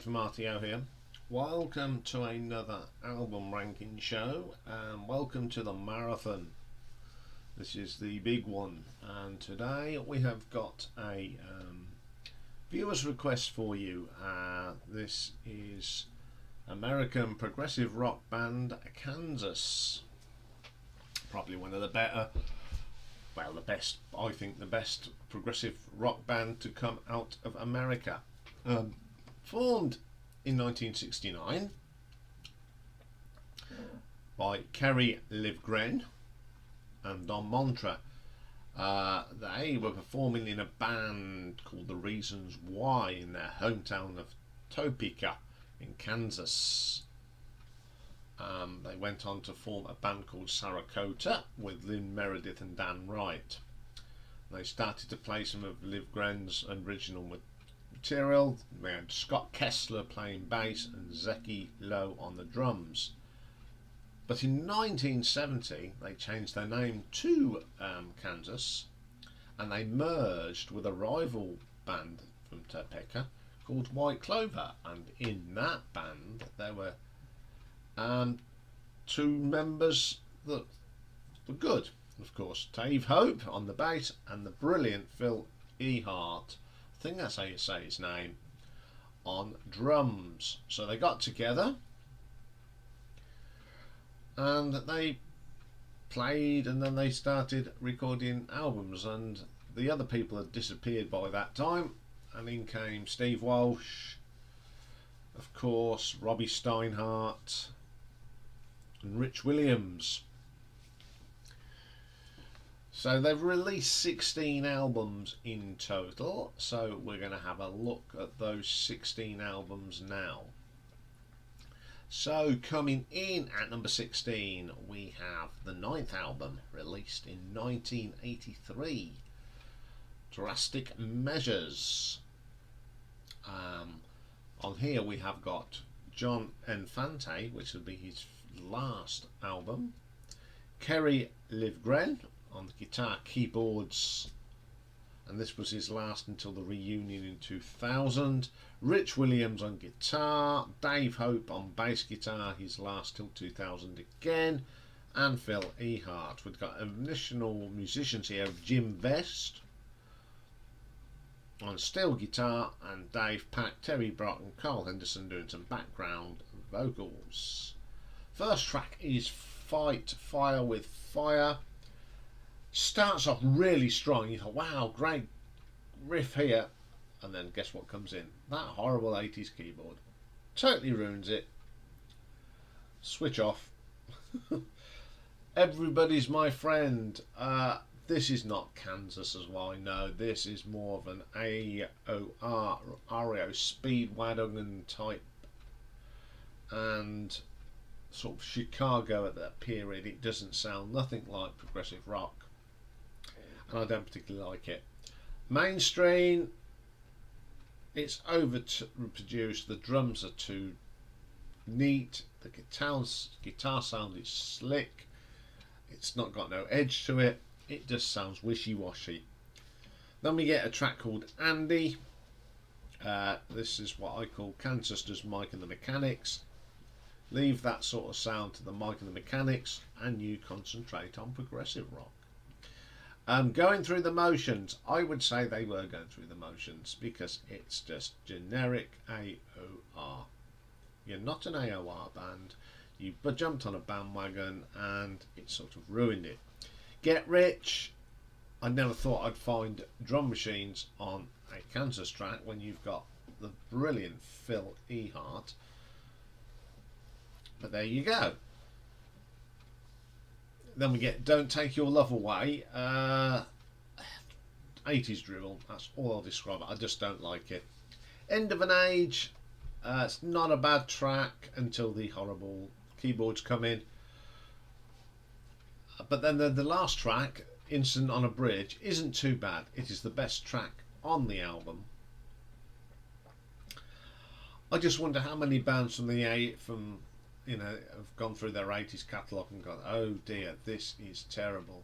Dave Martio here. Welcome to another album ranking show, and welcome to the marathon. This is the big one, and today we have got a viewer's request for you. This is American progressive rock band Kansas. Probably one of the better, well, the best, I think the best progressive rock band to come out of America. Formed in 1969 by Kerry Livgren and Don Montra. They were performing in a band called The Reasons Why in their hometown of Topeka in Kansas. They went on to form a band called Sarasota with Lynn Meredith and Dan Wright. They started to play some of Livgren's original material. We had Scott Kessler playing bass and Zeki Lowe on the drums. But in 1970 they changed their name to Kansas, and they merged with a rival band from Topeka called White Clover, and in that band there were two members that were good, of course, Dave Hope on the bass and the brilliant Phil Ehart, I think that's how you say his name, on drums. So they got together and they played, and then they started recording albums, and the other people had disappeared by that time, and in came Steve Walsh, of course, Robbie Steinhardt and Rich Williams. So they've released 16 albums in total, so we're going to have a look at those 16 albums now. So coming in at number 16 we have the 9th album, released in 1983, Drastic Measures. On here we have got John Infante, which will be his last album, Kerry Livgren on the guitar keyboards, and this was his last until the reunion in 2000. Rich Williams on guitar, Dave Hope on bass guitar, his last till 2000 again, and Phil Ehart. We've got additional musicians here, Jim Vest on steel guitar, and Dave Pack, Terry Brock and Carl Henderson doing some background vocals. First track is Fight Fire with Fire. Starts off really strong. You thought, wow, great riff here, and then guess what comes in? That horrible 80s keyboard totally ruins it. Switch off. Everybody's My Friend. This is not Kansas as well, I know. This is more of an AOR, REO Speedwagon type, and sort of Chicago at that period. It doesn't sound nothing like progressive rock, and I don't particularly like it. Mainstream, it's overproduced, the drums are too neat, the guitar sound is slick, it's not got no edge to it, it just sounds wishy-washy. Then we get a track called Andy. This is what I call Kansas does Mike and the Mechanics. Leave that sort of sound to the Mike and the Mechanics and you concentrate on progressive rock. Going through the motions, I would say they were going through the motions, because it's just generic AOR. You're not an AOR band, you jumped on a bandwagon and it sort of ruined it. Get Rich, I never thought I'd find drum machines on a Kansas track when you've got the brilliant Phil Ehart, but there you go. Then we get Don't Take Your Love Away. 80s drivel, that's all I'll describe it. I just don't like it. End of an Age. It's not a bad track until the horrible keyboards come in. But then the last track, Incident on a Bridge, isn't too bad. It is the best track on the album. I just wonder how many bands from have gone through their 80s catalogue and gone, oh dear, this is terrible.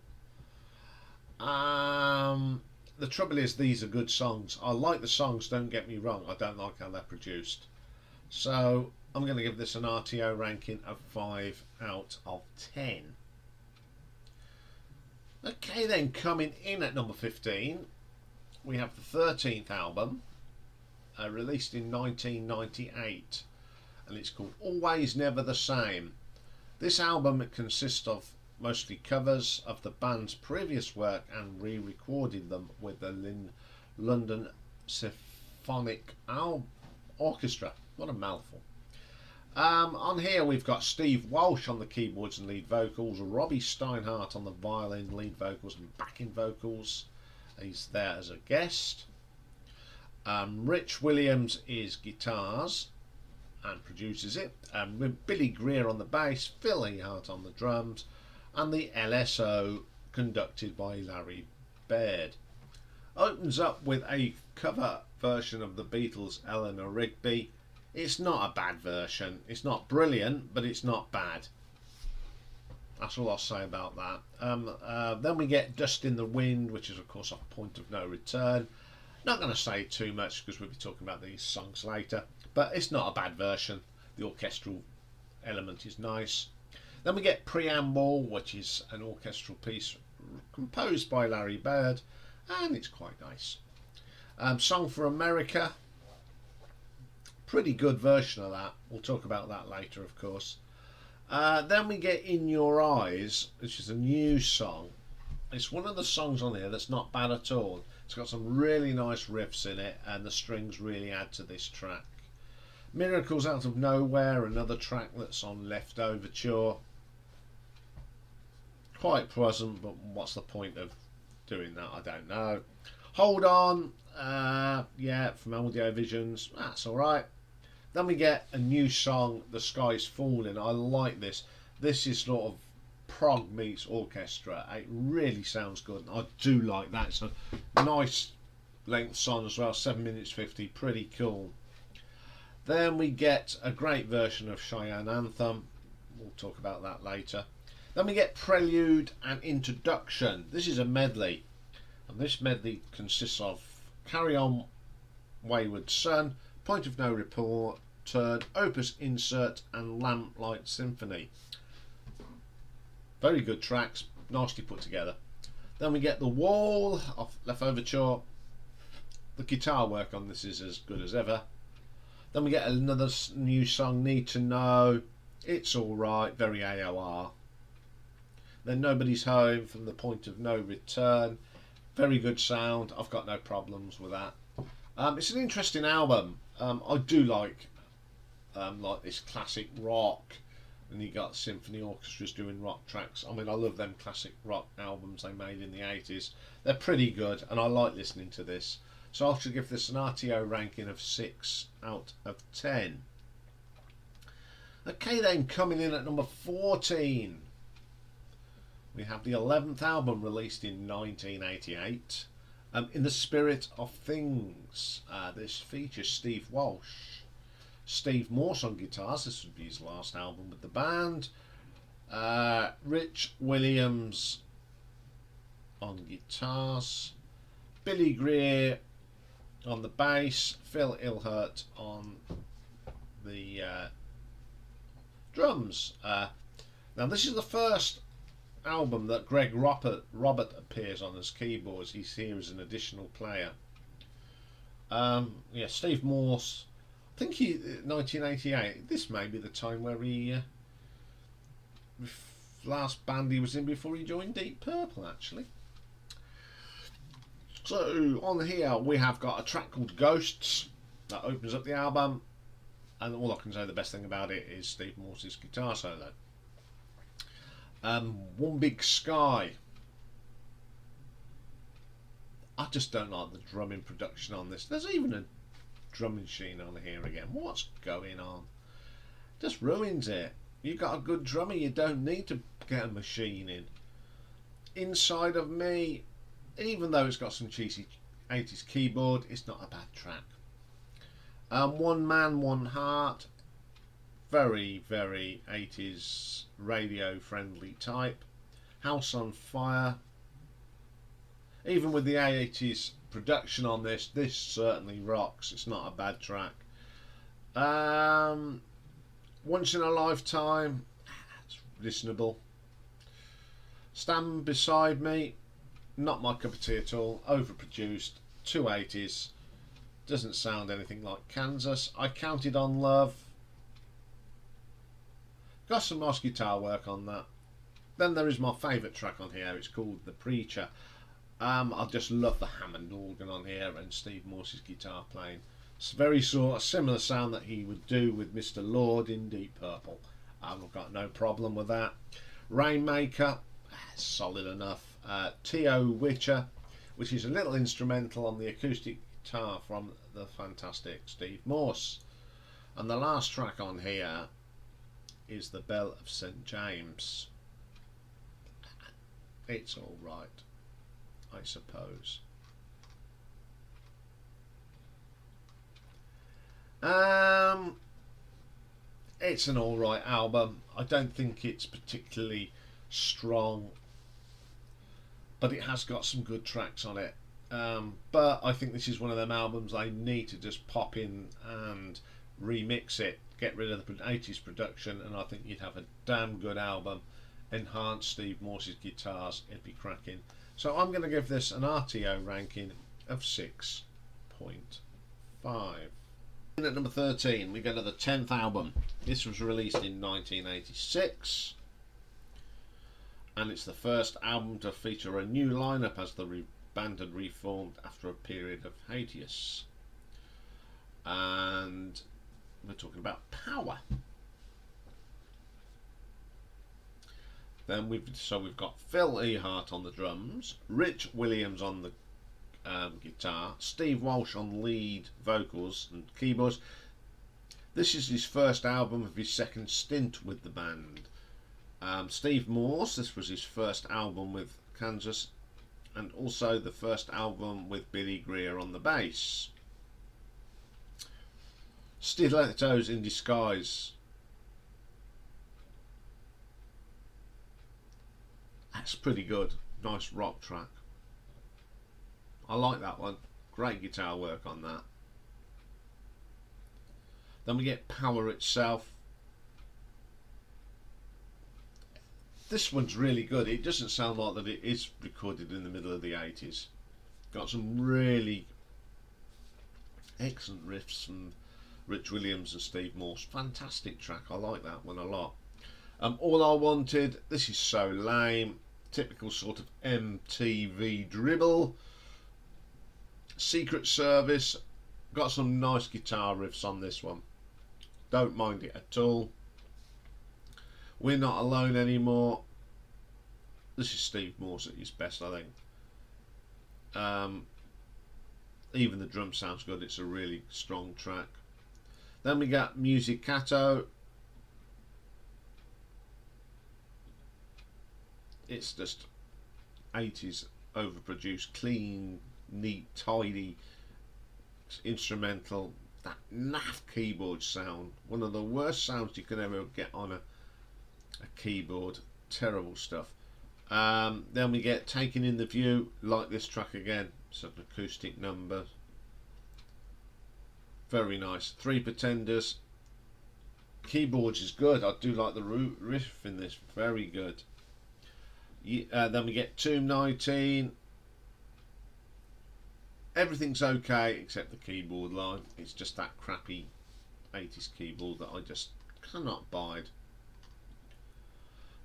The trouble is, these are good songs. I like the songs, don't get me wrong. I don't like how they're produced. So I'm going to give this an RTO ranking of 5 out of 10. Okay then, coming in at number 15 we have the 13th album, released in 1998, and it's called Always Never the Same. This album consists of mostly covers of the band's previous work and re-recorded them with the London Symphonic Orchestra. What a mouthful. On here we've got Steve Walsh on the keyboards and lead vocals, Robbie Steinhardt on the violin, lead vocals and backing vocals. He's there as a guest. Rich Williams is guitars and produces it. Billy Greer on the bass, Phil Ehart on the drums, and the LSO conducted by Larry Baird. Opens up with a cover version of the Beatles' Eleanor Rigby. It's not a bad version. It's not brilliant, but it's not bad. That's all I'll say about that. Then we get Dust in the Wind, which is of course a Point of No Return. Not going to say too much because we'll be talking about these songs later, but it's not a bad version. The orchestral element is nice. Then we get Preamble, which is an orchestral piece composed by Larry Baird, and it's quite nice. Song for America, pretty good version of that. We'll talk about that later, of course. Then we get In Your Eyes, which is a new song. It's one of the songs on here that's not bad at all. It's got some really nice riffs in it, and the strings really add to this track. Miracles Out of Nowhere, another track that's on Leftoverture. Quite pleasant, but what's the point of doing that? I don't know. Hold On, yeah, from Audiovisions. That's alright. Then we get a new song, The Sky's Falling. I like this. This is sort of prog meets orchestra. It really sounds good. I do like that. It's a nice length song as well, 7 minutes 50, pretty cool. Then we get a great version of Cheyenne Anthem. We'll talk about that later. Then we get Prelude and Introduction. This is a medley, and this medley consists of Carry On Wayward Son, Point of No Return, Opus Insert and Lamplight Symphony. Very good tracks, nicely put together. Then we get The Wall of Leftoverture. The guitar work on this is as good as ever. Then we get another new song, Need to Know. It's alright, very AOR. Then Nobody's Home from the Point of No Return. Very good sound, I've got no problems with that. It's an interesting album. I do like this classic rock, and you got symphony orchestras doing rock tracks. I mean, I love them classic rock albums they made in the 80s. They're pretty good, and I like listening to this. So I should give this an RTO ranking of 6 out of 10. Okay then, coming in at number 14, we have the 11th album released in 1988. In the Spirit of Things. This features Steve Walsh, Steve Morse on guitars. This would be his last album with the band. Rich Williams on guitars, Billy Greer on the bass, Phil Ehart on the drums. Now this is the first album that Greg Robert appears on as keyboards. He's here as an additional player. Yeah, Steve Morse, I think 1988, this may be the time where he last band he was in before he joined Deep Purple, actually. So on here we have got a track called Ghosts that opens up the album, and all I can say the best thing about it is Steve Morse's guitar solo. One Big Sky. I just don't like the drumming production on this. There's even a drum machine on here again. What's going on? Just ruins it. You got a good drummer, you don't need to get a machine in. Inside of Me, even though it's got some cheesy 80s keyboard, it's not a bad track. One Man, One Heart, very, very 80s radio friendly type. House on Fire, even with the 80s production on this, this certainly rocks. It's not a bad track. Once in a lifetime, it's listenable. Stand Beside Me, not my cup of tea at all. Overproduced, 280s, doesn't sound anything like Kansas. I Counted on Love, got some nice guitar work on that. Then there is my favourite track on here, it's called The Preacher. I just love the Hammond organ on here and Steve Morse's guitar playing. It's very sort of similar sound that he would do with Mr. Lord in Deep Purple. I've got no problem with that. Rainmaker, solid enough. T.O. Witcher, which is a little instrumental on the acoustic guitar from the fantastic Steve Morse. And the last track on here is The Bell of St. James. It's all right, I suppose. It's an alright album. I don't think it's particularly strong, but it has got some good tracks on it. But I think this is one of them albums I need to just pop in and remix it, get rid of the 80s production, and I think you'd have a damn good album. Enhance Steve Morse's guitars, it'd be cracking. So I'm going to give this an RTO ranking of 6.5. At number 13 we go to the 10th album. This was released in 1986 and it's the first album to feature a new lineup as the band had reformed after a period of hiatus, and we're talking about Power. Then we've got Phil Ehart on the drums, Rich Williams on the guitar, Steve Walsh on lead vocals and keyboards. This is his first album of his second stint with the band. Steve Morse, this was his first album with Kansas, and also the first album with Billy Greer on the bass. Stilettos in Disguise. That's pretty good. Nice rock track. I like that one. Great guitar work on that. Then we get Power itself. This one's really good. It doesn't sound like that it is recorded in the middle of the 80s. Got some really excellent riffs from Rich Williams and Steve Morse. Fantastic track. I like that one a lot. All I Wanted. This is so lame. Typical sort of MTV dribble. Secret Service. Got some nice guitar riffs on this one. Don't mind it at all. We're Not Alone Anymore. This is Steve Morse at his best, I think. Even the drum sounds good. It's a really strong track. Then we got Musicato. It's just 80s overproduced, clean, neat, tidy instrumental. That naff keyboard sound, one of the worst sounds you can ever get on a keyboard. Terrible stuff. Then we get Taking in the View. Like this track again. It's an acoustic number. Very nice. Three Pretenders. Keyboards is good. I do like the riff in this. Very good. Then we get Tomb 19. Everything's okay except the keyboard line. It's just that crappy 80s keyboard that I just cannot abide.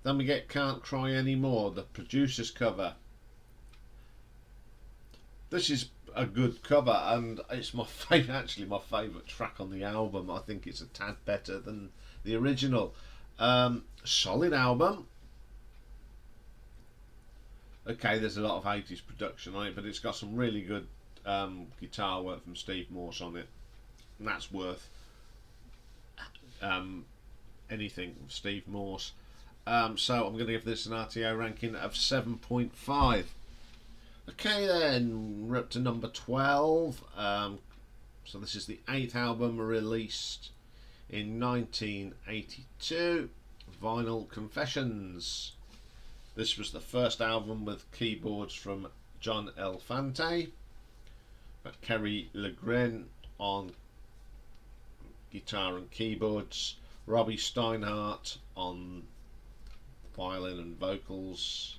Then we get Can't Cry Anymore, the producer's cover. This is a good cover and it's my favourite, actually my favourite track on the album. I think it's a tad better than the original. Solid album. Okay, there's a lot of 80s production on it, but it's got some really good guitar work from Steve Morse on it, and that's worth anything with Steve Morse. So I'm going to give this an RTO ranking of 7.5. Okay then, we're up to number 12. So this is the 8th album released in 1982, Vinyl Confessions. This was the first album with keyboards from John Elefante, Kerry Legren on guitar and keyboards, Robbie Steinhardt on violin and vocals.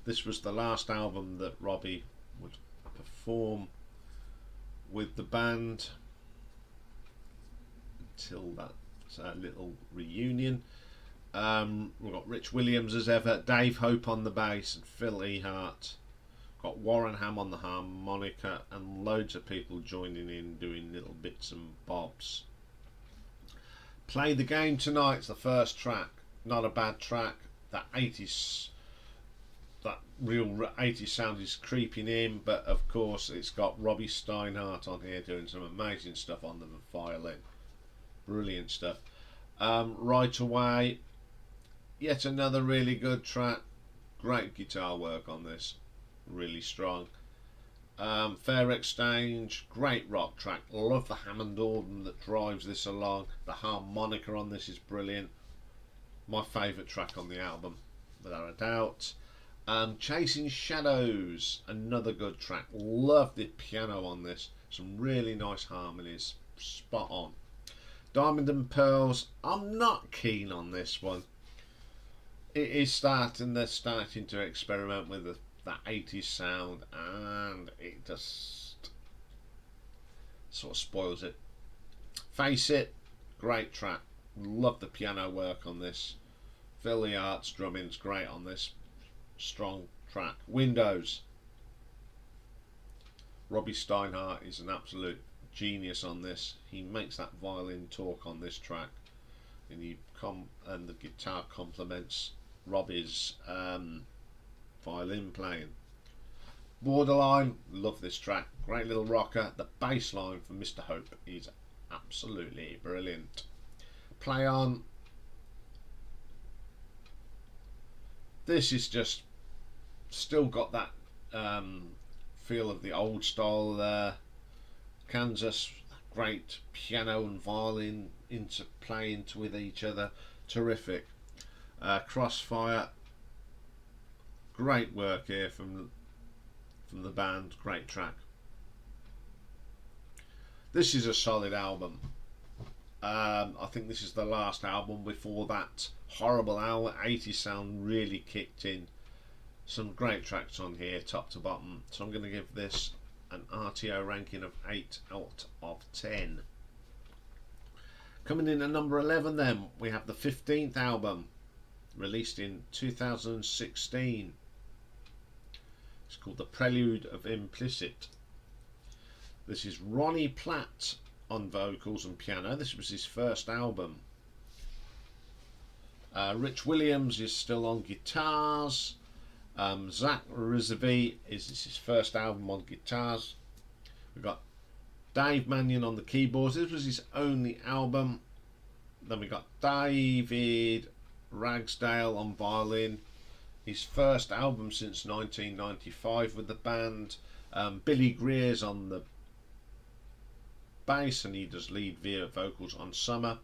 This was the last album that Robbie would perform with the band until that little reunion. We've got Rich Williams as ever, Dave Hope on the bass, and Phil Ehart. Got Warren Ham on the harmonica, and loads of people joining in doing little bits and bobs. Play the Game Tonight's the first track. Not a bad track. That real 80s sound is creeping in, but of course it's got Robbie Steinhardt on here doing some amazing stuff on the violin. Brilliant stuff. Right Away, yet another really good track. Great guitar work on this, really strong. Fair Exchange, great rock track. Love the Hammond organ that drives this along. The harmonica on this is brilliant. My favourite track on the album, without a doubt. Chasing Shadows, another good track. Love the piano on this. Some really nice harmonies, spot on. Diamond and Pearls, I'm not keen on this one. It is they're starting to experiment with that 80s sound, and it just sort of spoils it. Face It, great track. Love the piano work on this. Phil Ehart's drumming's great on this. Strong track. Windows, Robbie Steinhardt is an absolute genius on this. He makes that violin talk on this track, and the guitar complements Robbie's violin playing. Borderline, love this track. Great little rocker. The bass line from Mr. Hope is absolutely brilliant. Play On, this is just still got that feel of the old style Kansas. Great piano and violin interplaying with each other. Terrific. Crossfire, great work here from the band. Great track. This is a solid album. I think this is the last album before that horrible 80s sound really kicked in. Some great tracks on here, top to bottom. So I'm going to give this an RTO ranking of 8 out of 10. Coming in at number 11 then, we have the 15th album, released in 2016. It's called the Prelude of Implicit. This is Ronnie Platt on vocals and piano. This was his first album. Rich Williams is still on guitars. Zach Rizvi is his first album on guitars. We've got Dave Mannion on the keyboards. This was his only album. Then we got David Ragsdale on violin. His first album since 1995 with the band. Billy Greer's on the bass, and he does lead vocals on Summer.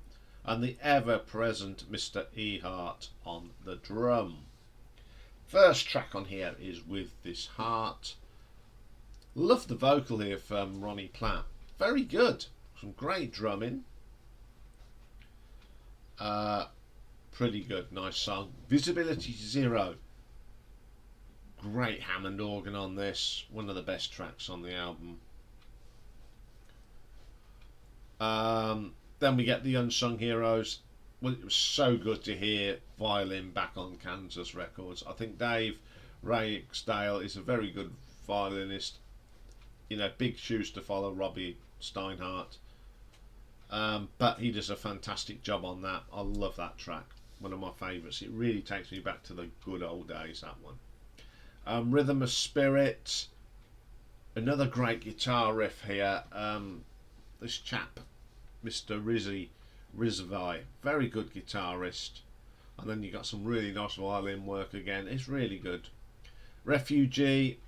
And the ever-present Mr. Ehart on the drum. First track on here is With This Heart. Love the vocal here from Ronnie Platt. Very good. Some great drumming. Pretty good. Nice song. Visibility Zero. Great Hammond organ on this. One of the best tracks on the album. Then we get the Unsung Heroes. Well, it was so good to hear violin back on Kansas records. I think Dave Ragsdale is a very good violinist. You know, big shoes to follow, Robbie Steinhardt. But he does a fantastic job on that. I love that track. One of my favourites. It really takes me back to the good old days, that one. Rhythm of Spirit. Another great guitar riff here. This chap, Mr. Rizvi, very good guitarist. And then you got some really nice violin work again. It's really good. Refugee,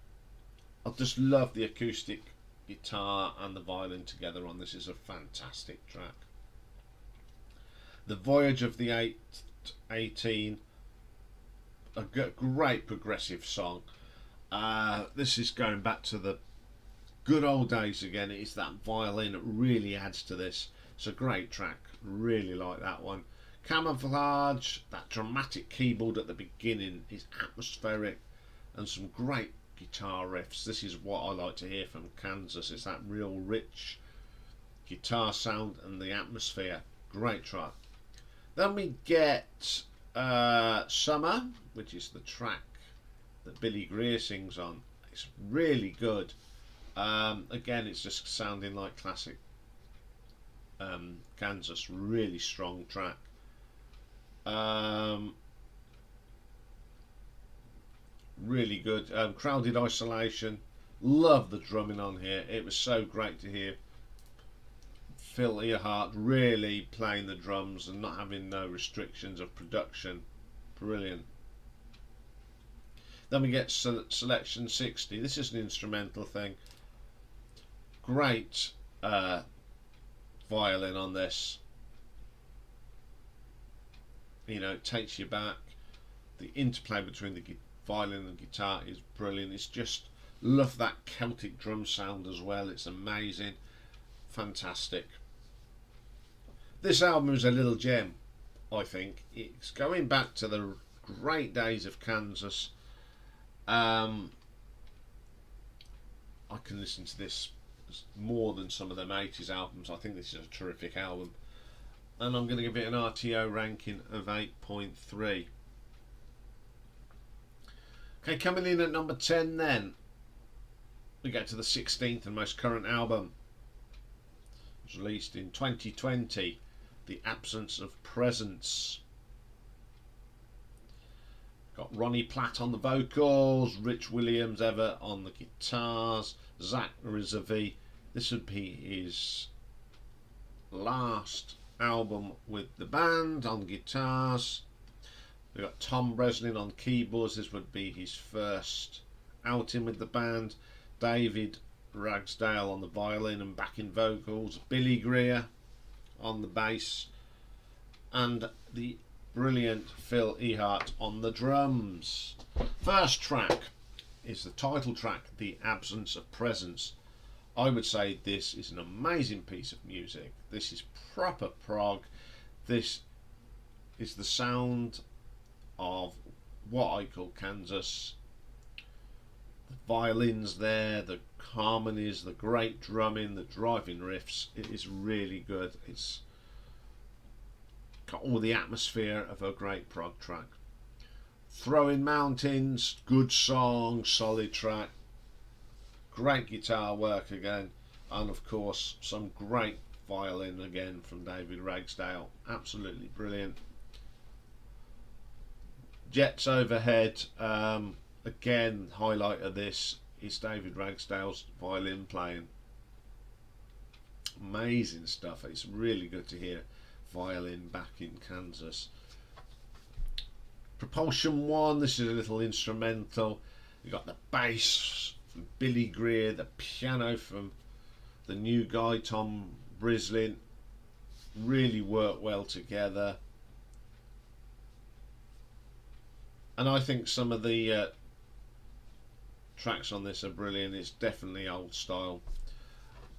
I just love the acoustic guitar and the violin together on this. Is a fantastic track. The Voyage of the 818, a great progressive song. This is going back to the good old days again. It's that violin that really adds to this. It's a great track, really like that one. Camouflage, that dramatic keyboard at the beginning is atmospheric, and some great guitar riffs. This is what I like to hear from Kansas. It's that real rich guitar sound and the atmosphere. Great track. Then we get Summer, which is the track that Billy Greer sings on. It's really good. Again, it's just sounding like classic Kansas. Really strong track. Really good. Crowded Isolation. Love the drumming on here. It was so great to hear Phil Earhart really playing the drums and not having no restrictions of production. Brilliant. Then we get Selection 60. This is an instrumental thing. Great violin on this. You know, it takes you back. The interplay between the violin and guitar is brilliant. It's just, love that Celtic drum sound as well. It's amazing. Fantastic. This album is a little gem, I think. It's going back to the great days of Kansas. I can listen to this more than some of them 80s albums. I think this is a terrific album, and I'm going to give it an RTO ranking of 8.3. Okay, coming in at number 10 then, we get to the 16th and most current album. It was released in 2020, The Absence of Presence. Got Ronnie Platt on the vocals, Rich Williams Ever on the guitars, Zach Rizvi. This would be his last album with the band on guitars. We've got Tom Breslin on keyboards. This would be his first outing with the band. David Ragsdale on the violin and backing vocals. Billy Greer on the bass. And the brilliant Phil Earhart on the drums. First track is the title track, The Absence of Presence. I would say this is an amazing piece of music. This is proper prog. This is the sound of what I call Kansas. The violins there, the harmonies, the great drumming, the driving riffs. It is really good. It's got all the atmosphere of a great prog track. Throwing Mountains, good song, solid track. Great guitar work again, and of course some great violin again from David Ragsdale. Absolutely brilliant. Jets Overhead, again, highlight of this is David Ragsdale's violin playing. Amazing stuff. It's really good to hear violin back in Kansas. Propulsion 1, this is a little instrumental. You got the bass from Billy Greer, the piano from the new guy Tom Breslin. Really work well together. And I think some of the tracks on this are brilliant. It's definitely old style.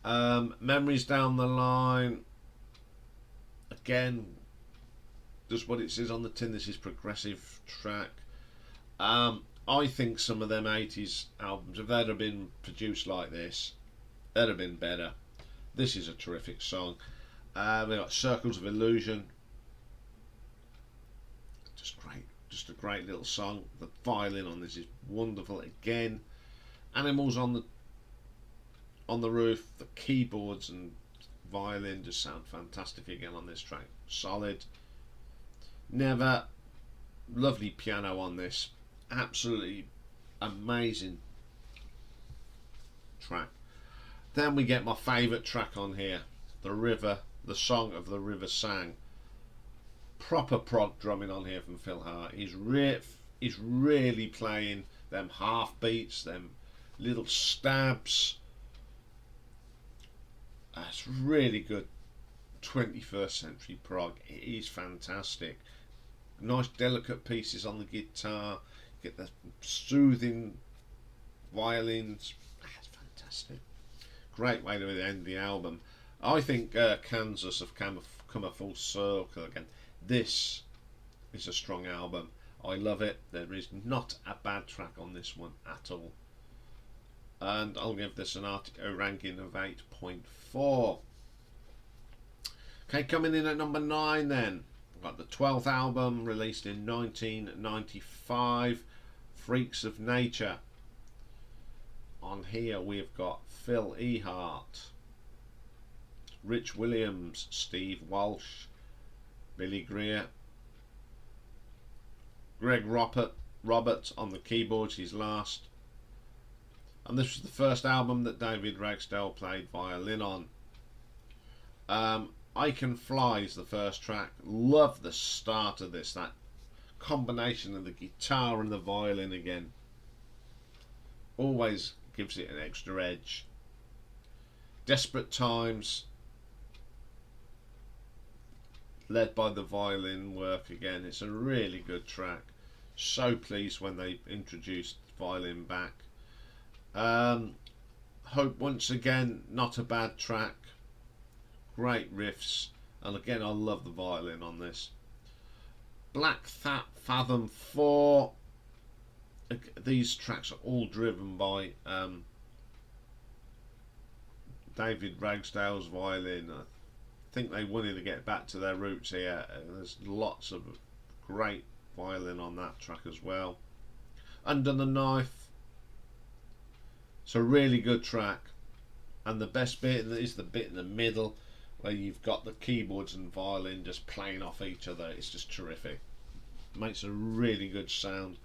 Memories Down the Line, again, just what it says on the tin. This is progressive track. I think some of them 80s albums, if they'd have been produced like this, they'd have been better. This is a terrific song. We've got Circles of Illusion. Just great. Just a great little song. The violin on this is wonderful again. Animals on the Roof. The keyboards and violin just sound fantastic again on this track. Solid. Never. Lovely piano on this. Absolutely amazing track. Then we get my favourite track on here, The River, the Song of the River Sang. Proper prog drumming on here from Phil Hart. He's really playing them half beats, them little stabs. That's really good 21st century prog. It is fantastic. Nice delicate pieces on the guitar. Get the soothing violins. That's fantastic. Great way to end the album. I think Kansas have come a full circle again. This is a strong album. I love it. There is not a bad track on this one at all. And I'll give this a ranking of 8.4. Okay, coming in at number 9 then. We've got the 12th album released in 1995, Freaks of Nature. On here we've got Phil Ehart, Rich Williams, Steve Walsh, Billy Greer, Greg Robert on the keyboards, his last. And this was the first album that David Ragsdale played violin on. I Can Fly is the first track. Love the start of this, that combination of the guitar and the violin again. Always gives it an extra edge. Desperate Times, led by the violin work again. It's a really good track. So pleased when they introduced violin back. Hope once again, not a bad track. Great riffs, and again I love the violin on this. Black Fathom 4. These tracks are all driven by David Ragsdale's violin. I think they wanted to get back to their roots here. There's lots of great violin on that track as well. Under the Knife. It's a really good track, and the best bit is the bit in the middle where you've got the keyboards and violin just playing off each other. It's just terrific. Makes a really good sound.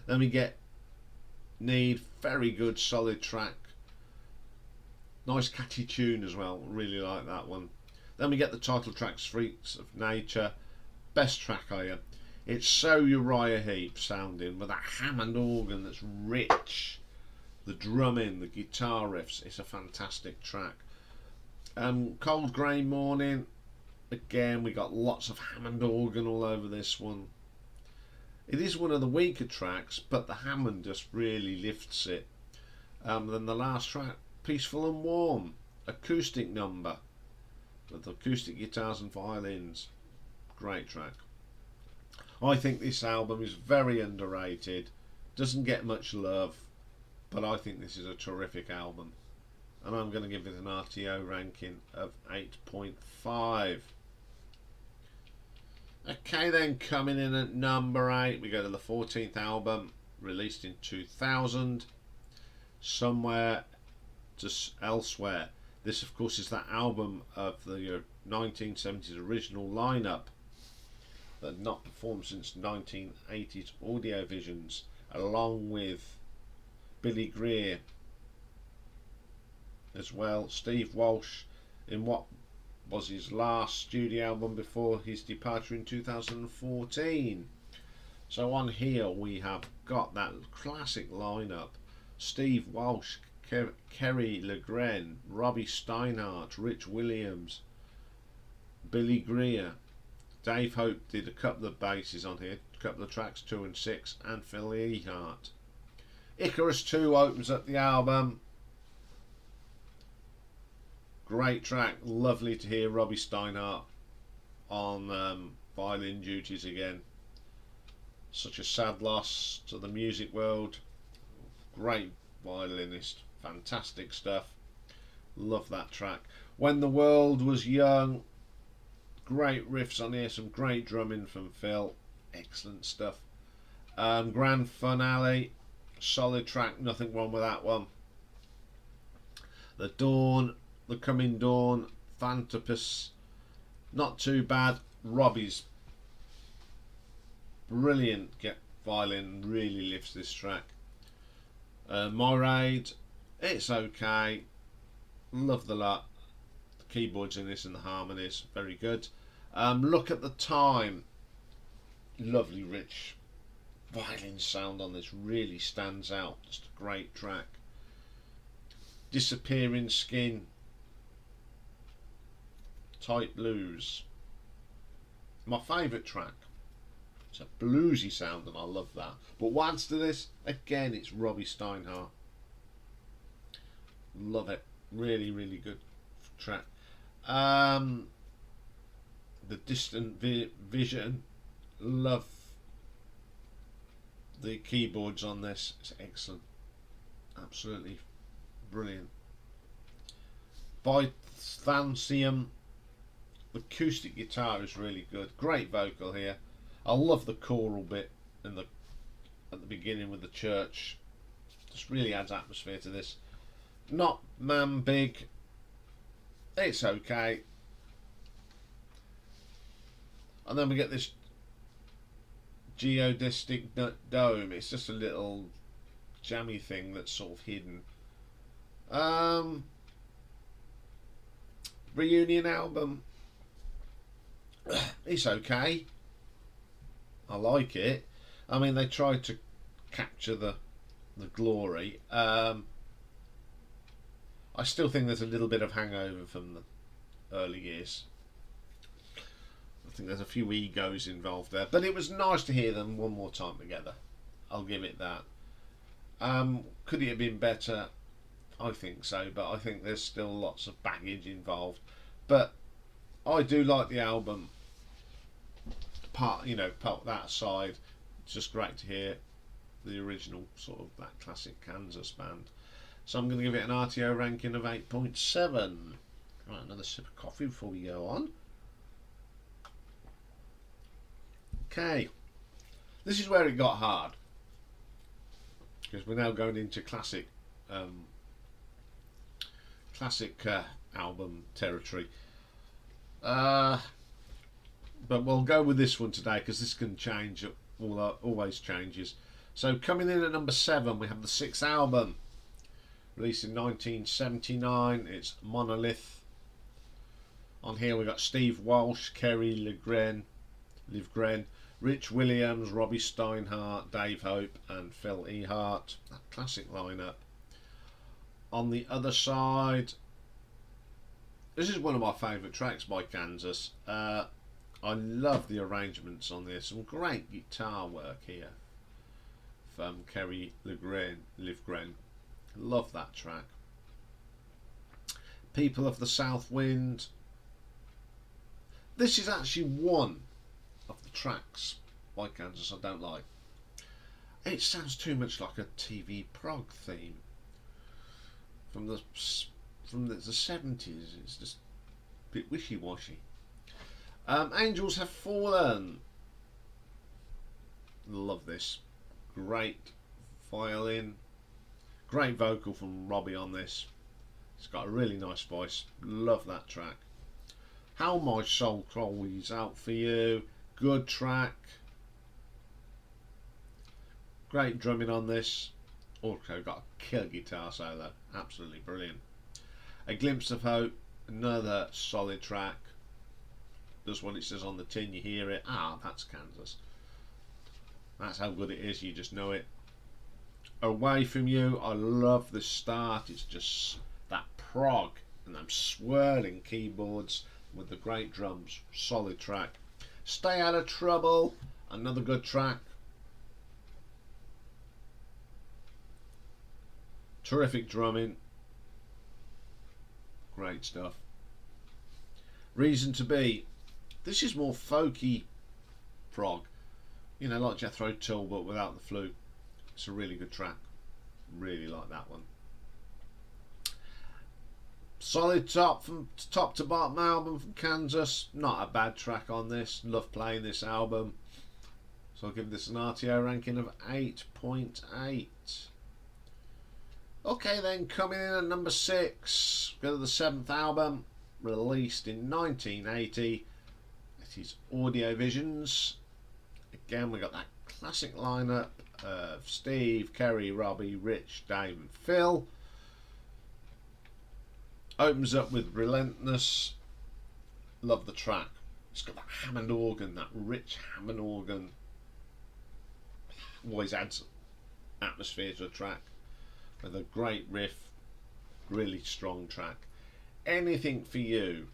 Then we get Need, very good solid track. Nice catchy tune as well, really like that one. Then we get the title tracks, Freaks of Nature. Best track I hear. It's so Uriah Heep sounding with that Hammond organ that's rich. The drumming, the guitar riffs, it's a fantastic track. Cold Grey Morning, again we got lots of Hammond organ all over this one. It is one of the weaker tracks, but the Hammond just really lifts it. Then the last track, Peaceful and Warm, acoustic number with acoustic guitars and violins. Great track. I think this album is very underrated, doesn't get much love, but I think this is a terrific album, and I'm going to give it an RTO ranking of 8.5. Okay then, coming in at number 8 we go to the 14th album released in 2000, Somewhere Just Elsewhere. This of course is that album of the 1970s original lineup that had not performed since 1980s Audiovisions, along with Billy Greer as well, Steve Walsh in what was his last studio album before his departure in 2014. So on here we have got that classic lineup: Steve Walsh, Kerry Legren, Robbie Steinhardt, Rich Williams, Billy Greer. Dave Hope did a couple of basses on here, a couple of tracks 2 and 6, and Phil Ehart. Icarus 2 opens up the album. Great track, lovely to hear Robbie Steinhardt on violin duties again. Such a sad loss to the music world. Great violinist, fantastic stuff. Love that track. When the World Was Young, great riffs on here, some great drumming from Phil, excellent stuff. Grand Finale, solid track, nothing wrong with that one. The Dawn, The Coming Dawn, Phantopus, not too bad. Robbie's brilliant violin really lifts this track. Moraid, it's okay, love the lot. The keyboards in this and the harmonies, very good. Look at the Time, lovely rich violin sound on this, really stands out, just a great track. Disappearing Skin, Tight Blues, my favourite track. It's a bluesy sound and I love that. But what adds to this, again, it's Robbie Steinhardt. Love it, really really good track. The Distant Vision, love the keyboards on this. It's excellent, absolutely brilliant. Byzantium, the acoustic guitar is really good. Great vocal here. I love the choral bit at the beginning with the church. Just really adds atmosphere to this. Not man big. It's okay. And then we get this geodestic dome. It's just a little jammy thing that's sort of hidden. Reunion album. It's okay. I like it. I mean, they tried to capture the glory. I still think there's a little bit of hangover from the early years. I think there's a few egos involved there, but it was nice to hear them one more time together. I'll give it that. Could it have been better? I think so, but I think there's still lots of baggage involved. But I do like the album. Part that aside, it's just great to hear the original sort of that classic Kansas band. So I'm going to give it an RTO ranking of 8.7. Right, another sip of coffee before we go on. Okay, this is where it got hard, because we're now going into classic album territory. But we'll go with this one today because this can change. Always changes. So coming in at number 7, we have the 6th album, released in 1979. It's Monolith. On here we got Steve Walsh, Kerry Livgren, Rich Williams, Robbie Steinhardt, Dave Hope and Phil Ehart. That classic lineup. On the other side, this is one of my favourite tracks by Kansas. I love the arrangements on this. Some great guitar work here from Kerry Livgren. Love that track. People of the South Wind. This is actually one of the tracks by Kansas I don't like. It sounds too much like a TV prog theme from the 70s. It's just a bit wishy-washy. Angels Have Fallen. Love this. Great violin, great vocal from Robbie on this. It's got a really nice voice. Love that track. How My Soul Crawls Out For You. Good track. Great drumming on this. Also got a killer guitar solo. Absolutely brilliant. A Glimpse of Hope. Another solid track. Just what it says on the tin, you hear it. Ah, that's Kansas. That's how good it is. You just know it. Away From You. I love the start. It's just that prog and them swirling keyboards with the great drums. Solid track. Stay Out of Trouble. Another good track. Terrific drumming. Great stuff. Reason to Be. This is more folky prog. You know, like Jethro Tull, but without the flute. It's a really good track. Really like that one. Solid top from top to bottom album from Kansas. Not a bad track on this. Love playing this album. So I'll give this an RTO ranking of 8.8. Okay then, coming in at number 6, go to the 7th album, released in 1980. It is Audiovisions. Again, we got that classic lineup of Steve, Kerry, Robbie, Rich, Dave and Phil. Opens up with Relentless. Love the track. It's got that Hammond organ, that rich Hammond organ. Always adds atmosphere to a track. With a great riff. Really strong track. Anything For You.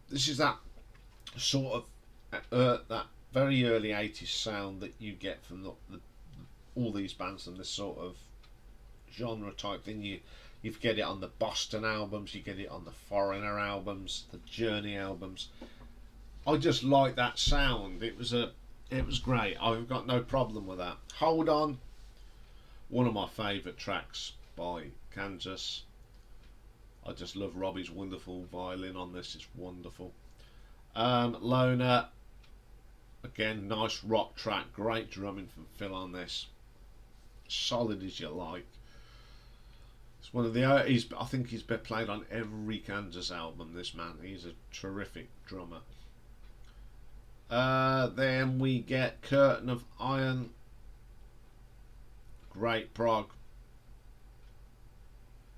This is that sort of that very early 80s sound that you get from all these bands and this sort of genre type thing. You You get it on the Boston albums, you get it on the Foreigner albums, the Journey albums. I just like that sound. It was great. I've got no problem with that. Hold On, one of my favourite tracks by Kansas. I just love Robbie's wonderful violin on this. It's wonderful. Loner, again, nice rock track. Great drumming from Phil on this. Solid as you like. It's one of the. I think he's been played on every Kansas album. This man, he's a terrific drummer. Then we get Curtain of Iron. Great prog.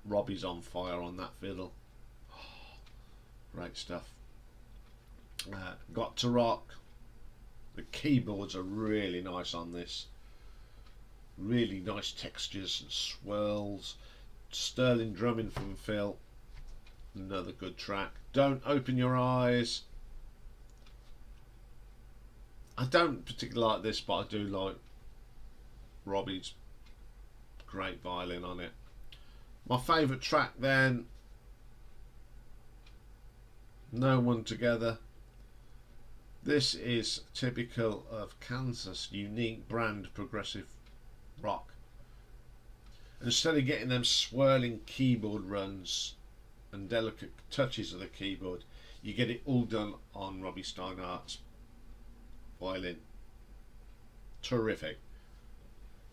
Robbie's on fire on that fiddle. Great stuff. Got to Rock. The keyboards are really nice on this. Really nice textures and swirls. Sterling drumming from Phil. Another good track. Don't Open Your Eyes. I don't particularly like this, but I do like Robbie's great violin on it. My favourite track then, No One Together. This is typical of Kansas, unique brand progressive rock. Instead of getting them swirling keyboard runs and delicate touches of the keyboard, you get it all done on Robbie Steinhardt's violin. Terrific.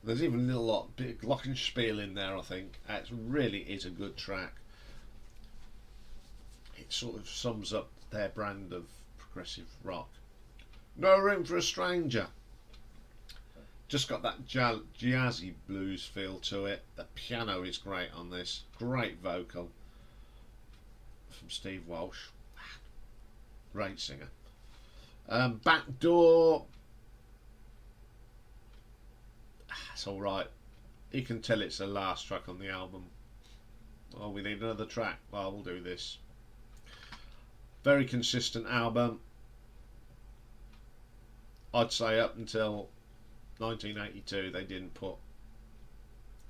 There's even a little bit of glockenspiel in there, I think. It really is a good track. It sort of sums up their brand of progressive rock. No Room for a Stranger. Just got that jazzy blues feel to it. The piano is great on this. Great vocal from Steve Walsh. Great singer. Back Door. It's alright. You can tell it's the last track on the album. Oh, we need another track. Well, we'll do this. Very consistent album. I'd say up until 1982 they didn't put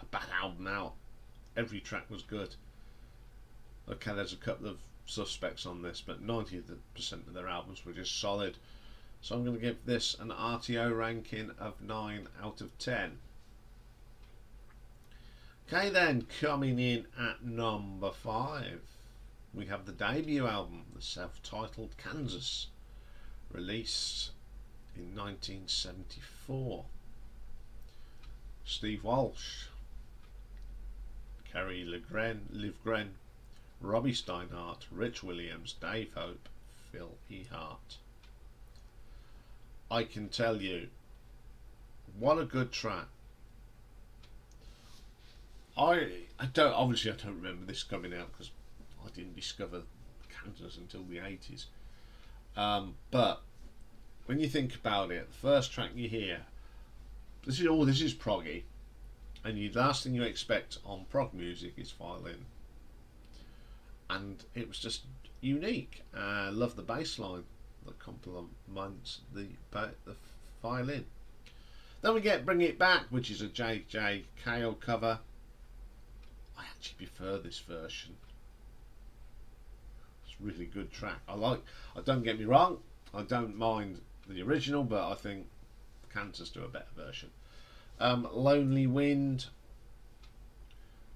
a bad album out. Every track was good. Okay, there's a couple of suspects on this, but 90% of their albums were just solid. So I'm going to give this an RTO ranking of 9 out of 10. Okay then, coming in at number 5, we have the debut album, the Selftitled Kansas, released in 1974. Steve Walsh, Kerry Livgren, Robbie Steinhardt, Rich Williams, Dave Hope, Phil E. Hart. I can tell you, what a good track. I don't remember this coming out because I didn't discover Kansas until the 80s. But when you think about it, the first track you hear, this is proggy, and the last thing you expect on prog music is violin, and it was just unique. I love the bass line that complements the violin. Then we get Bring It Back, which is a J.J. Cale cover. I actually prefer this version. It's a really good track. Don't get me wrong, I don't mind the original, but I think Kansas do a better version. Lonely Wind,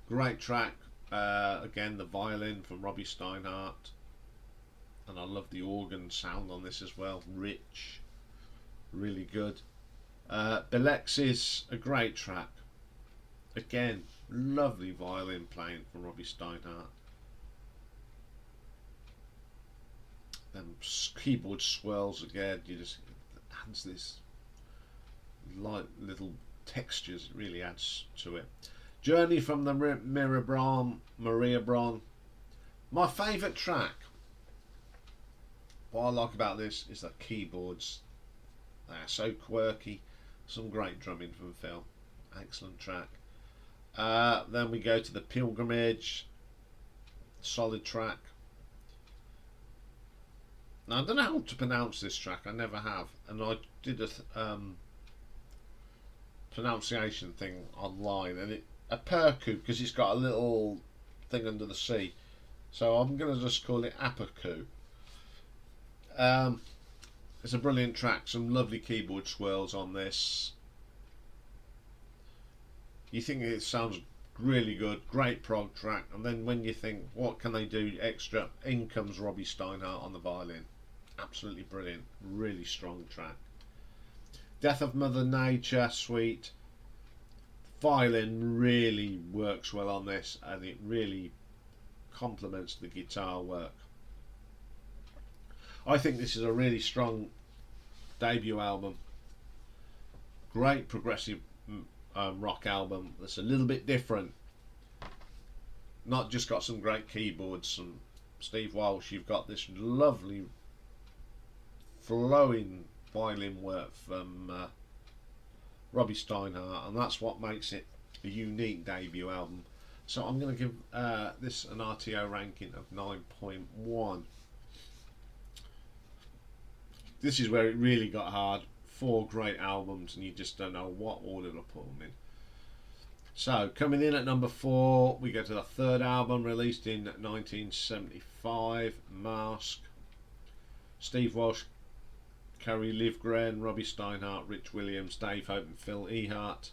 great track. Again, the violin from Robbie Steinhardt, and I love the organ sound on this as well. Rich, really good. Belexis, a great track. Again, lovely violin playing from Robbie Steinhardt. Then keyboard swirls again. You just adds this light little textures. It really adds to it. Journey from the Maria Bron. My favourite track. What I like about this is the keyboards. They are so quirky. Some great drumming from Phil. Excellent track. Then we go to the Pilgrimage. Solid track. Now I don't know how to pronounce this track. I never have, and I did a pronunciation thing online, and a percu, because it's got a little thing under the sea. So I'm going to just call it Apaku. It's a brilliant track, some lovely keyboard swirls on this. You think it sounds really good, great prog track, and then when you think what can they do extra, in comes Robbie Steinhardt on the violin. Absolutely brilliant, really strong track. Death of Mother Nature, sweet. Violin really works well on this, and it really complements the guitar work. I think this is a really strong debut album. Great progressive rock album that's a little bit different. Not just got some great keyboards from Steve Walsh, you've got this lovely flowing violin work from Robbie Steinhardt, and that's what makes it a unique debut album. So I'm going to give this an RTO ranking of 9.1. This is where it really got hard. 4 great albums and you just don't know what order to put them in. So coming in at number 4, we go to the third album released in 1975, Masque. Steve Walsh, Kerry Livgren, Robbie Steinhardt, Rich Williams, Dave Hope and Phil Ehart.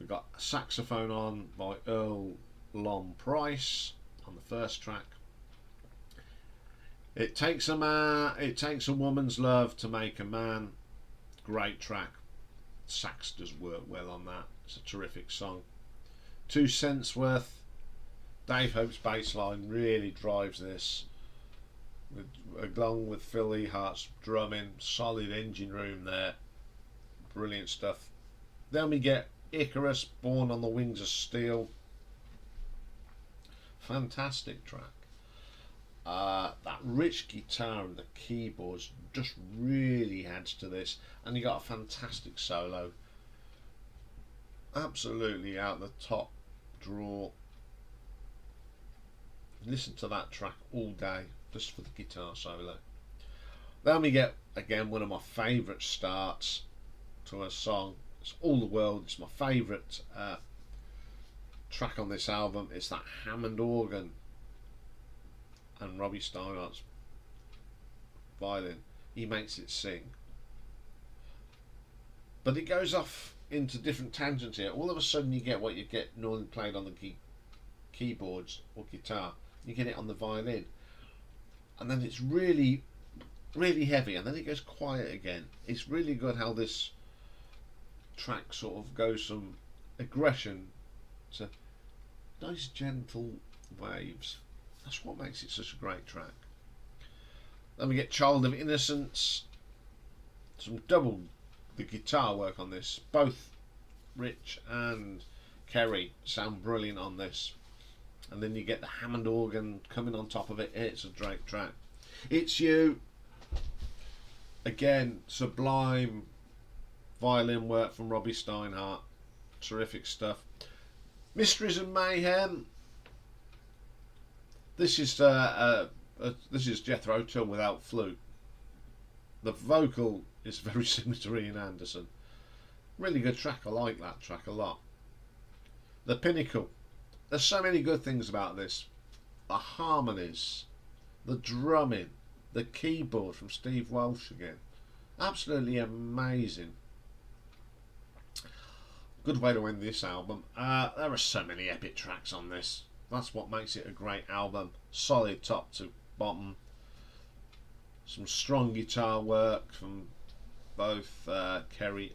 We've got a saxophone on by Earl Lom Price on the first track. It takes a woman's love to make a man. Great track. Sax does work well on that. It's a terrific song. 2 cents worth. Dave Hope's bass line really drives this. Along with Phil Ehart's drumming, solid engine room there. Brilliant stuff. Then we get Icarus, Born on the Wings of Steel. Fantastic track. That rich guitar and the keyboards just really adds to this, and you got a fantastic solo. Absolutely out the top drawer. Listen to that track all day just for the guitar solo. Then we get again one of my favourite starts to a song. It's All the World. It's my favourite track on this album. It's that Hammond organ and Robbie Steinhardt's violin. He makes it sing, but it goes off into different tangents here. All of a sudden you get what you get normally played on the keyboards or guitar. You get it on the violin, and then it's really heavy, and then it goes quiet again. It's really good how this track sort of goes from aggression to nice gentle waves. That's what makes it such a great track. Then we get Child of Innocence. Some double the guitar work on this. Both Rich and Kerry sound brilliant on this. And then you get the Hammond organ coming on top of it. It's a great track. It's You. Again, sublime violin work from Robbie Steinhardt. Terrific stuff. Mysteries of Mayhem. This is Jethro Tull without flute. The vocal is very similar to Ian Anderson. Really good track. I like that track a lot. The Pinnacle. There's so many good things about this. The harmonies, the drumming, the keyboard from Steve Walsh again. Absolutely amazing. Good way to end this album. There are so many epic tracks on this. That's what makes it a great album. Solid top to bottom. Some strong guitar work from both Kerry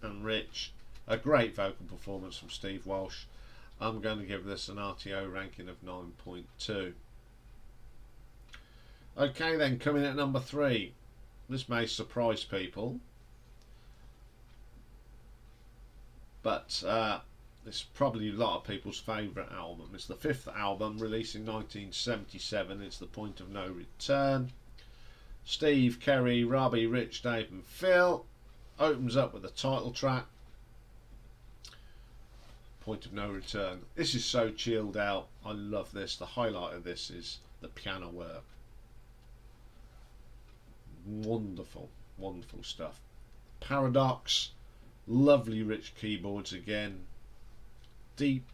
and Rich. A great vocal performance from Steve Walsh. I'm going to give this an RTO ranking of 9.2. Okay then, coming at number 3. This may surprise people, but it's probably a lot of people's favourite album. It's the 5th album, released in 1977. It's The Point of No Return. Steve, Kerry, Robbie, Rich, Dave and Phil. Opens up with the title track, Point of No Return. This is so chilled out. I love this. The highlight of this is the piano work. Wonderful, wonderful stuff. Paradox. Lovely rich keyboards again. Deep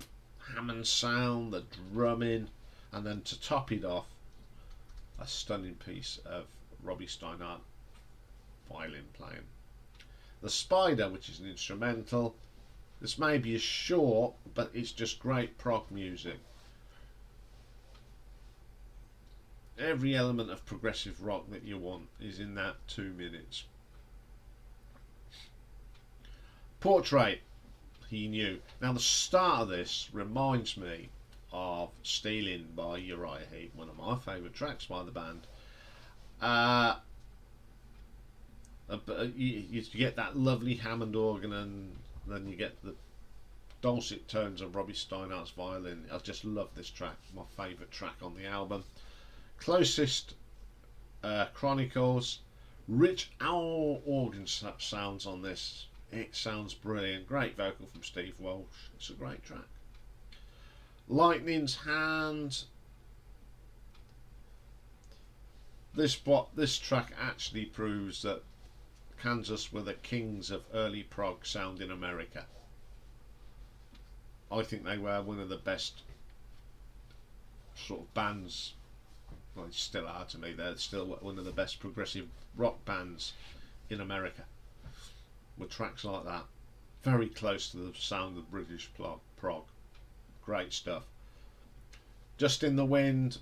Hammond sound, the drumming, and then to top it off, a stunning piece of Robbie Steinhardt violin playing. The Spider, which is an instrumental. This may be a short, but it's just great prog music. Every element of progressive rock that you want is in that 2 minutes. Portrait, he knew. Now the start of this reminds me of Stealing by Uriah Heep, one of my favourite tracks by the band. You get that lovely Hammond organ, and then you get the dulcet tones of Robbie Steinhardt's violin. I just love this track. It's my favourite track on the album. Closest Chronicles. Rich owl organ sounds on this. It sounds brilliant. Great vocal from Steve Walsh. It's a great track. Lightning's Hand. This track actually proves that Kansas were the kings of early prog sound in America. I think they were one of the best sort of bands. Well, they still are to me. They're still one of the best progressive rock bands in America, with tracks like that, very close to the sound of British prog. Great stuff. Just in the Wind.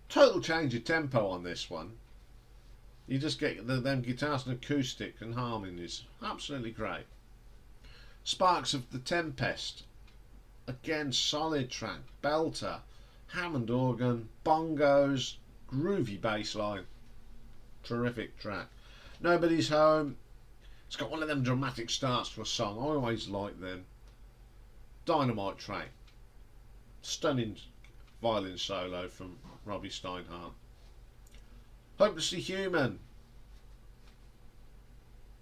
Total change of tempo on this one. You just get them guitars and acoustic and harmonies. Absolutely great. Sparks of the Tempest. Again, solid track. Belter. Hammond organ. Bongos. Groovy bass line. Terrific track. Nobody's Home. It's got one of them dramatic starts to a song. I always like them. Dynamite track. Stunning violin solo from Robbie Steinhardt. Hopelessly Human.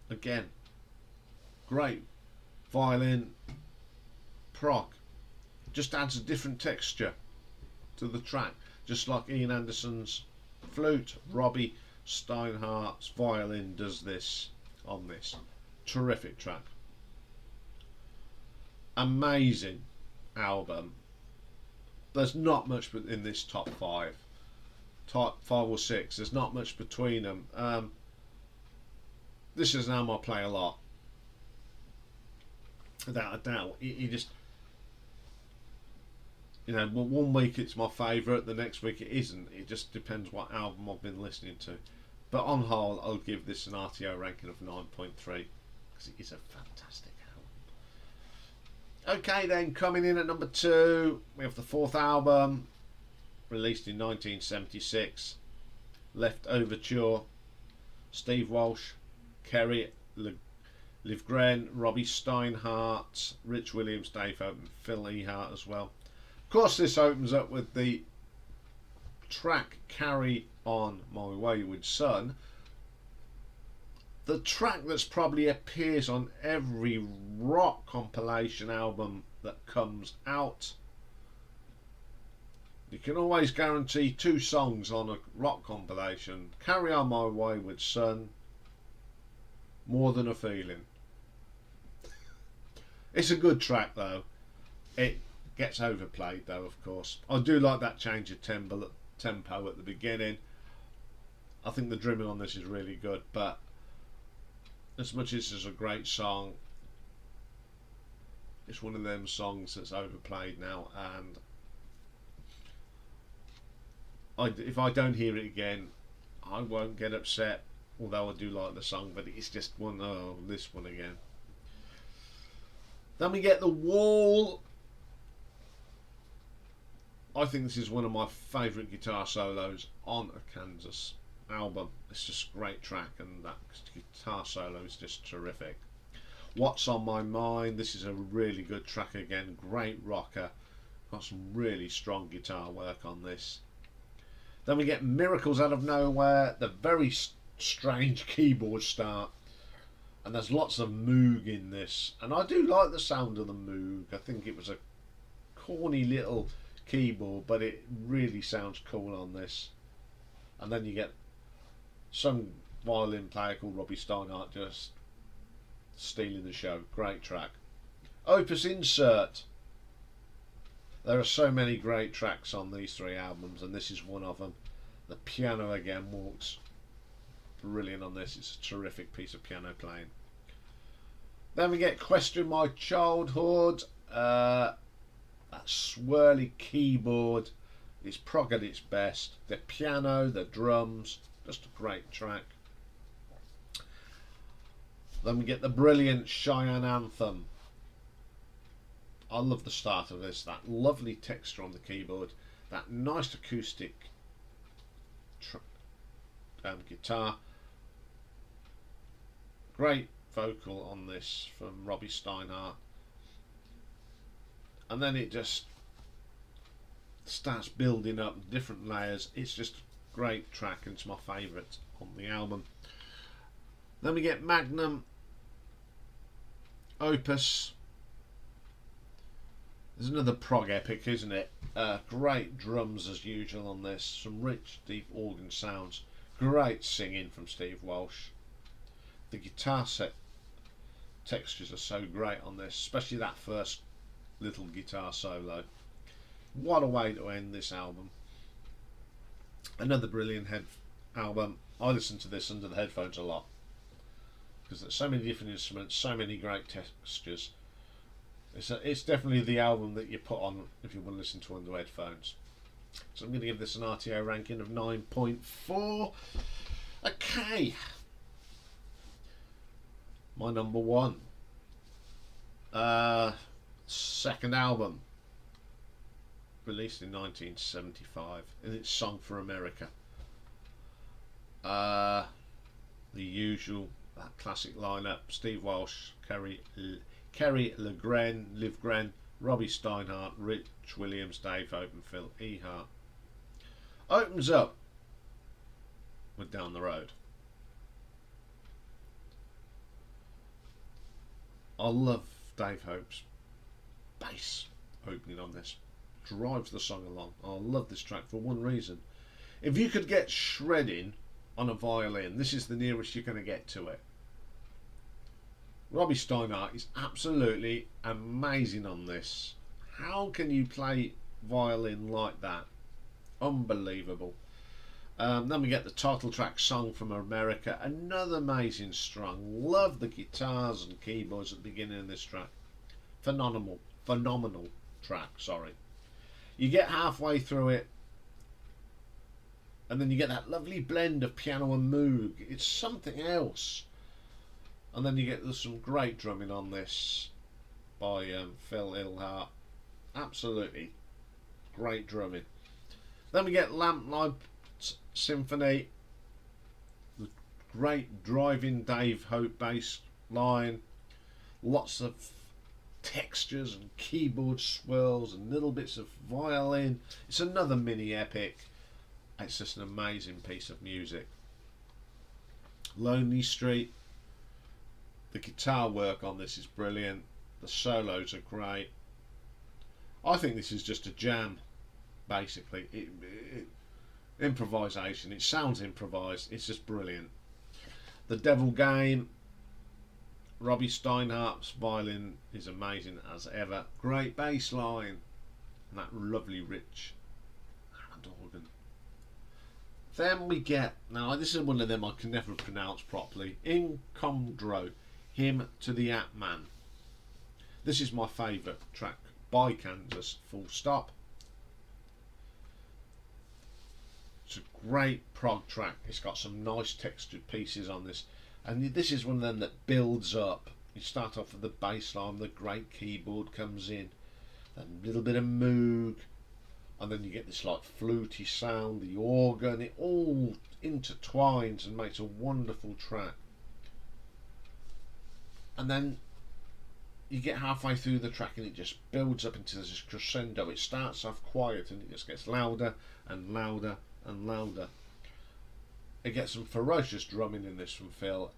Again, great violin prog. Just adds a different texture to the track. Just like Ian Anderson's flute, Robbie Steinhardt's violin does this on this. Terrific track. Amazing album. There's not much in this top five. Top 5 or 6. There's not much between them. This is an album I play a lot. Without a doubt. You just, you know, one week it's my favourite, the next week it isn't. It just depends what album I've been listening to. But on whole, I'll give this an RTO ranking of 9.3 because it is a fantastic album. Okay then, coming in at number 2, we have the 4th album, released in 1976, Leftoverture, Steve Walsh, Kerry Livgren, Robbie Steinhardt, Rich Williams, Dave Oaten, Phil Ehart as well. Of course, this opens up with the track Carry On My Wayward Son, the track that's probably appears on every rock compilation album that comes out. You can always guarantee 2 songs on a rock compilation. Carry On My Wayward Son, More Than a Feeling. It's a good track though. It gets overplayed though, of course. I do like that change of tempo at the beginning. I think the drumming on this is really good, but as much as it's a great song, it's one of them songs that's overplayed now, and if I don't hear it again, I won't get upset, although I do like the song, but it's just this one again. Then we get The Wall. I think this is one of my favourite guitar solos on a Kansas album. It's just a great track, and that guitar solo is just terrific. What's on My Mind. This is a really good track again. Great rocker. Got some really strong guitar work on this. Then we get Miracles Out of Nowhere. The very strange keyboard start, and there's lots of Moog in this, and I do like the sound of the Moog. I think it was a corny little keyboard, but it really sounds cool on this. And then you get some violin player called Robbie Steinhardt just stealing the show. Great track. Opus Insert. There are so many great tracks on these 3 albums, and this is one of them. The piano again works brilliant on this. It's a terrific piece of piano playing. Then we get Question My Childhood. That swirly keyboard is prog at its best. The piano, the drums, just a great track. Then we get the brilliant Cheyenne Anthem. I love the start of this. That lovely texture on the keyboard. That nice acoustic guitar. Great vocal on this from Robbie Steinhardt. And then it just starts building up different layers. It's just a great track, and it's my favourite on the album. Then we get Magnum Opus. There's another prog epic, isn't it? Great drums as usual on this. Some rich, deep organ sounds. Great singing from Steve Walsh. The guitar set textures are so great on this, especially that first little guitar solo. What a way to end this album. Another brilliant album. I listen to this under the headphones a lot because there's so many different instruments, so many great textures. It's definitely the album that you put on if you want to listen to under headphones. So I'm going to give this an RTO ranking of 9.4. Okay. My number 1. Second album. Released in 1975. And it's Song for America. The usual, that classic lineup. Steve Walsh, Kerry Livgren, Robbie Steinhardt, Rich Williams, Dave Hope and Phil E. Hart. Opens up with Down the Road. I love Dave Hope's bass opening on this. Drives the song along. I love this track for one reason. If you could get shredding on a violin, this is the nearest you're going to get to it. Robbie Steinhardt is absolutely amazing on this. How can you play violin like that? Unbelievable. Then we get the title track, Song from America. Another amazing strung. Love the guitars and keyboards at the beginning of this track. Phenomenal track, sorry. You get halfway through it and then you get that lovely blend of piano and moog. It's something else. And then you get some great drumming on this by Phil Ilhart. Absolutely great drumming. Then we get Lamplight Symphony. The great driving Dave Hope bass line. Lots of textures and keyboard swirls and little bits of violin. It's another mini epic. It's just an amazing piece of music. Lonely Street. The guitar work on this is brilliant. The solos are great. I think this is just a jam, basically. Improvisation. It sounds improvised. It's just brilliant. The Devil Game. Robbie Steinhardt's violin is amazing as ever. Great bass line. And that lovely rich hand organ. Then we get, now this is one of them I can never pronounce properly. Incomdro. Hymn to the Atman. This is my favourite track by Kansas, full stop. It's a great prog track. It's got some nice textured pieces on this, and this is one of them that builds up. You start off with the bass line, the great keyboard comes in, a little bit of moog, and then you get this like fluty sound, the organ. It all intertwines and makes a wonderful track. And then you get halfway through the track and it just builds up into this crescendo. It starts off quiet and it just gets louder and louder and louder. It gets some ferocious drumming in this from Phil.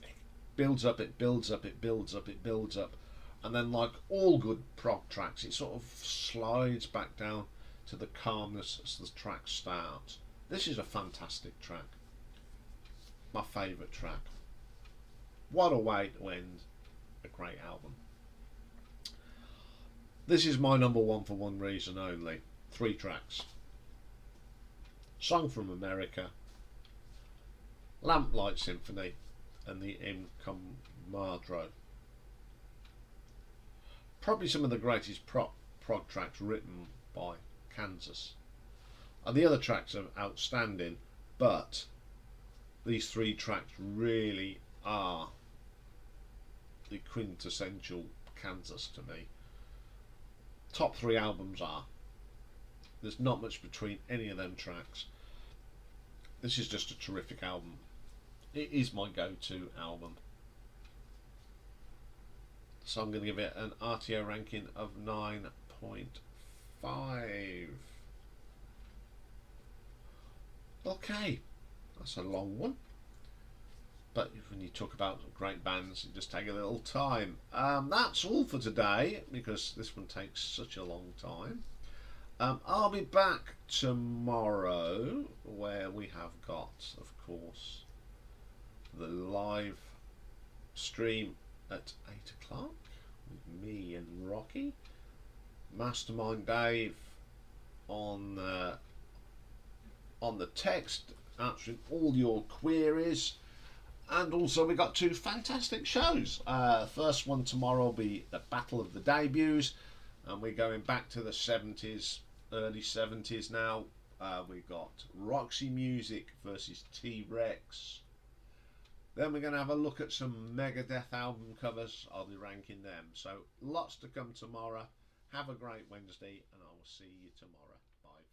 It builds up, it builds up, it builds up, it builds up. And then, like all good prog tracks, it sort of slides back down to the calmness as the track starts. This is a fantastic track. My favourite track. What a way to end a great album. This is my number one for one reason only. 3 tracks. Song from America, Lamplight Symphony, and the Incomadro. Probably some of the greatest prog tracks written by Kansas. And the other tracks are outstanding, but these 3 tracks really are the quintessential Kansas to me. Top 3 albums are. There's not much between any of them tracks. This is just a terrific album. It is my go-to album. So I'm going to give it an RTO ranking of 9.5. Okay, that's a long one. But when you talk about great bands, it just take a little time. That's all for today, because this one takes such a long time. I'll be back tomorrow, where we have got, of course, the live stream at 8 o'clock with me and Rocky. Mastermind Dave on the text, answering all your queries. And also we got 2 fantastic shows. First one tomorrow will be the Battle of the Debuts, and we're going back to the 70s, early 70s now. We got Roxy Music versus T-Rex. Then we're going to have a look at some Megadeth album covers. I'll be ranking them. So lots to come tomorrow. Have a great Wednesday, and I will see you tomorrow. Bye.